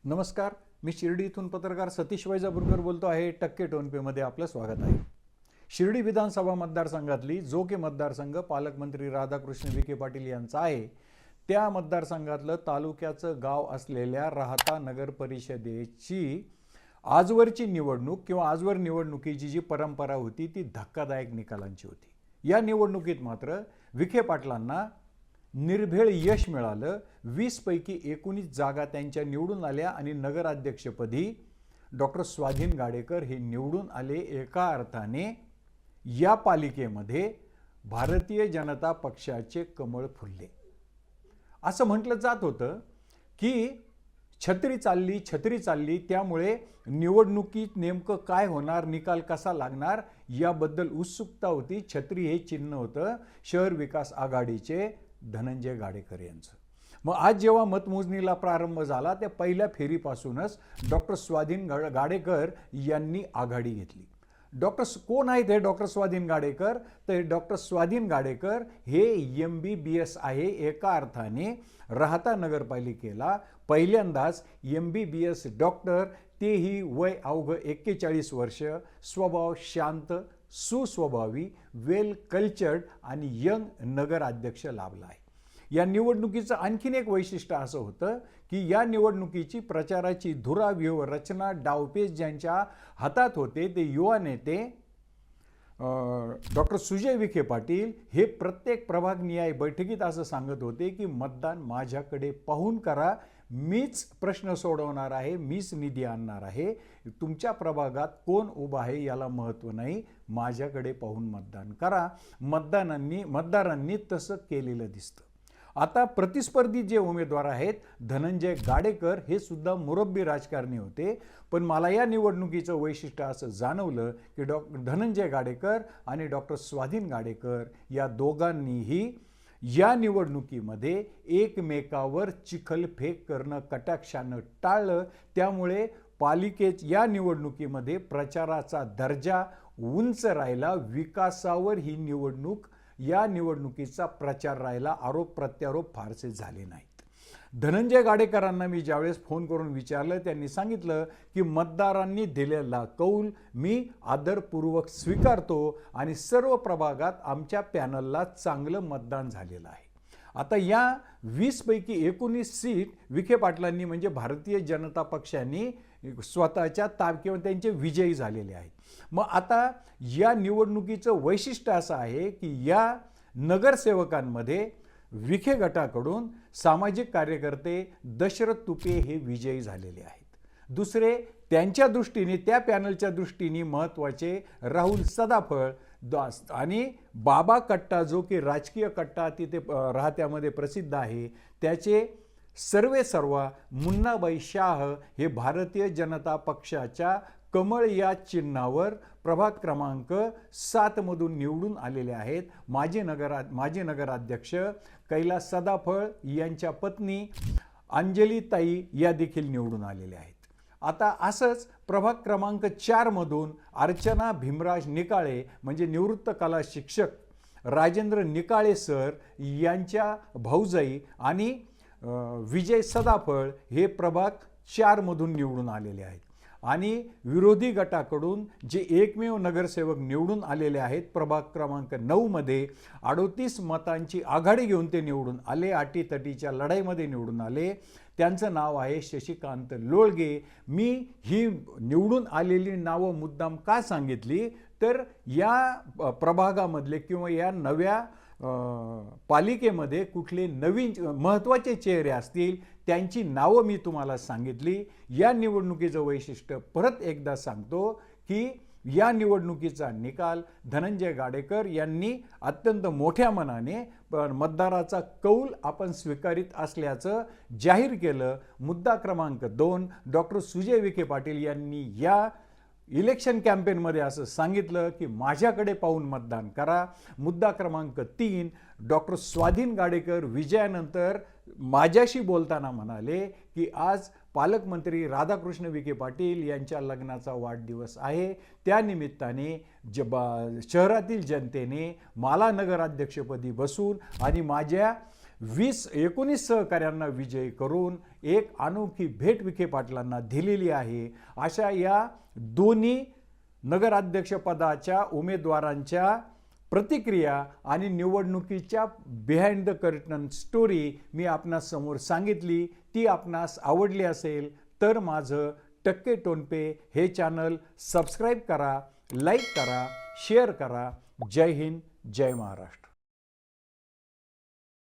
नमस्कार, मी शिर्डी इथून पत्रकार सतीश वैजापूरकर बोलतो आहे. टक्के टोनपेमध्ये आपलं स्वागत आहे. शिर्डी विधानसभा मतदारसंघातली जो की मतदारसंघ पालकमंत्री राधाकृष्ण विखे पाटील यांचा आहे, त्या मतदारसंघातलं तालुक्याचं गाव असलेल्या राहता नगर परिषदेची आजवरची निवडणूक किंवा आजवर निवडणुकीची जी परंपरा होती ती धक्कादायक निकालांची होती. या निवडणुकीत मात्र विखे पाटलांना निर्भेळ यश मिळालं. 20 पैकी 19 जागा त्यांच्या निवडून आल्या आणि नगराध्यक्षपदी डॉक्टर स्वाधीन गाडेकर हे निवडून आले. एका अर्थाने या पालिकेमध्ये भारतीय जनता पक्षाचे कमळ फुलले. असं म्हटलं जात होतं की छत्री चालली, त्यामुळे निवडणुकीत नेमकं काय होणार, निकाल कसा लागणार याबद्दल उत्सुकता होती. छत्री हे चिन्ह होतं शहर विकास आघाडीचे धनंजय गाडेकर यांचं. मग आज जेव्हा मतमोजणीला प्रारंभ झाला त्या पहिल्या फेरीपासूनच डॉक्टर स्वाधीन गाडेकर यांनी आघाडी घेतली. कोण आहेत हे डॉक्टर स्वाधीन गाडेकर? तर डॉक्टर स्वाधीन गाडेकर हे MBBS आहे. एका अर्थाने राहता नगरपालिकेला पहिल्यांदाच MBBS डॉक्टर, तेही वय अवघं 41 वर्ष, स्वभाव शांत, सुस्वभावी, वेल कल्चर्ड आणि यंग नगराध्यक्ष लाभला आहे. या निवडणुकीचं आणखीन एक वैशिष्ट्य असं होतं की या निवडणुकीची प्रचाराची धुरा, व्यूह रचना, डावपेच ज्यांच्या हातात होते ते युवा नेते डॉक्टर सुजय विखे पाटील हे प्रत्येक प्रभागनिहाय बैठकीत असं सांगत होते की मतदान माझ्याकडे पाहून करा, मीच प्रश्न सोडवणार आहे, मीच निधी आणणार आहे, तुमच्या प्रभागात कोण उभा आहे याला महत्त्व नाही, माझ्याकडे पाहून मतदान करा. मतदारांनी तसं केलेलं दिसतं. आता प्रतिस्पर्धी जे उमेदवार आहेत, धनंजय गाडेकर हे सुद्धा मुरब्बी राजकारणी होते. पण मला या निवडणुकीचं वैशिष्ट्य असं जाणवलं की धनंजय गाडेकर आणि डॉक्टर स्वाधीन गाडेकर या दोघांनीही या निवडणुकीमध्ये एकमेकावर चिखलफेक करणं कटाक्षानं टाळलं. त्यामुळे पालिकेत या निवडणुकीमध्ये प्रचाराचा दर्जा उंच राहिला. विकासावर ही या निवडणुकीचा प्रचार राहिला. आरोप प्रत्यारोप फारसे झाले नाहीत. धनंजय गाडेकरांना मी ज्यावेळेस फोन करून विचारलं, त्यांनी सांगितलं की मतदारांनी दिलेला कौल मी आदरपूर्वक स्वीकारतो आणि सर्व प्रभागात आमच्या पॅनलला चांगलं मतदान झालेलं आहे. आता या 20 पैकी 19 सीट विखे पाटलांनी म्हणजे भारतीय जनता पक्षाने स्वतःच्या किंवा त्यांचे विजयी झालेले आहेत. मग आता या निवडणुकीचं वैशिष्ट्य असं आहे की या नगरसेवकांमध्ये विखे गटाकडून सामाजिक कार्यकर्ते दशरथ तुपे हे विजयी झालेले आहेत. दुसरे त्यांच्या दृष्टीने, त्या पॅनलच्या दृष्टीने महत्त्वाचे राहुल सदाफळ आणि बाबा कट्टा, जो की राजकीय कट्टा तिथे राहत्यामध्ये प्रसिद्ध आहे, त्याचे सर्वेसर्वा मुन्नाबाई शाह हे भारतीय जनता पक्षाच्या कमळ या चिन्हावर प्रभाग क्रमांक 7 मधून निवडून आलेले आहेत. माजी नगराध्यक्ष कैलास सदाफळ यांच्या पत्नी अंजलीताई या देखील निवडून आलेल्या आहेत. आता असंच प्रभाग क्रमांक 4 मधून अर्चना भीमराज निकाळे म्हणजे निवृत्त कला शिक्षक राजेंद्र निकाळे सर यांच्या भाऊजाई आणि विजय सदाफळ हे प्रभाग 4 मधून निवडून आलेले आहेत. आणि विरोधी गटाकडून जे एकमेव नगरसेवक निवडून आलेले आहेत प्रभाग क्रमांक 9 मध्ये 38 मतांची आघाडी घेऊन ते निवडून आले. अटीतटीच्या लढाईमध्ये निवडून आले. त्यांचं नाव आहे शशिकांत लोळगे. मी ही निवडून आलेली नावं मुद्दाम का सांगितली तर या प्रभागामधले किंवा या नव्या पालिकेमध्ये कुठले नवीन महत्त्वाचे चेहरे असतील त्यांची नावं मी तुम्हाला सांगितली. या निवडणुकीचं वैशिष्ट्य परत एकदा सांगतो की या निवडणुकीचा निकाल धनंजय गाडेकर यांनी अत्यंत मोठ्या मनाने मतदाराचा कौल आपण स्वीकारित असल्याचं जाहीर केलं. मुद्दा क्रमांक 2 डॉक्टर सुजय विखे पाटील यांनी या इलेक्शन कॅम्पेनमध्ये असं सांगितलं की माझ्याकडे पाहून मतदान करा. मुद्दा क्रमांक 3 डॉक्टर स्वाधीन गाडेकर विजयानंतर माझ्याशी बोलताना म्हणाले की आज पालकमंत्री राधाकृष्ण विखे पाटील यांच्या लग्नाचा वाढदिवस आहे. त्यानिमित्ताने शहरातील जनतेने मला नगराध्यक्षपदी बसून आणि माझ्या 19 सहकाऱ्यांना विजयी करून एक अनोखी भेट विखे पाटलांना दिलेली आहे. अशा या दोन्ही नगराध्यक्षपदाच्या उमेदवारांच्या प्रतिक्रिया आणि निवडणुकीच्या बिहाइंड द कर्टन स्टोरी मी आपणास समोर सांगितली. ती आपणास आवडली असेल तर माझं टक्के टोनपे हे चॅनल सबस्क्राईब करा, लाईक करा, शेअर करा. जय हिंद, जय महाराष्ट्र.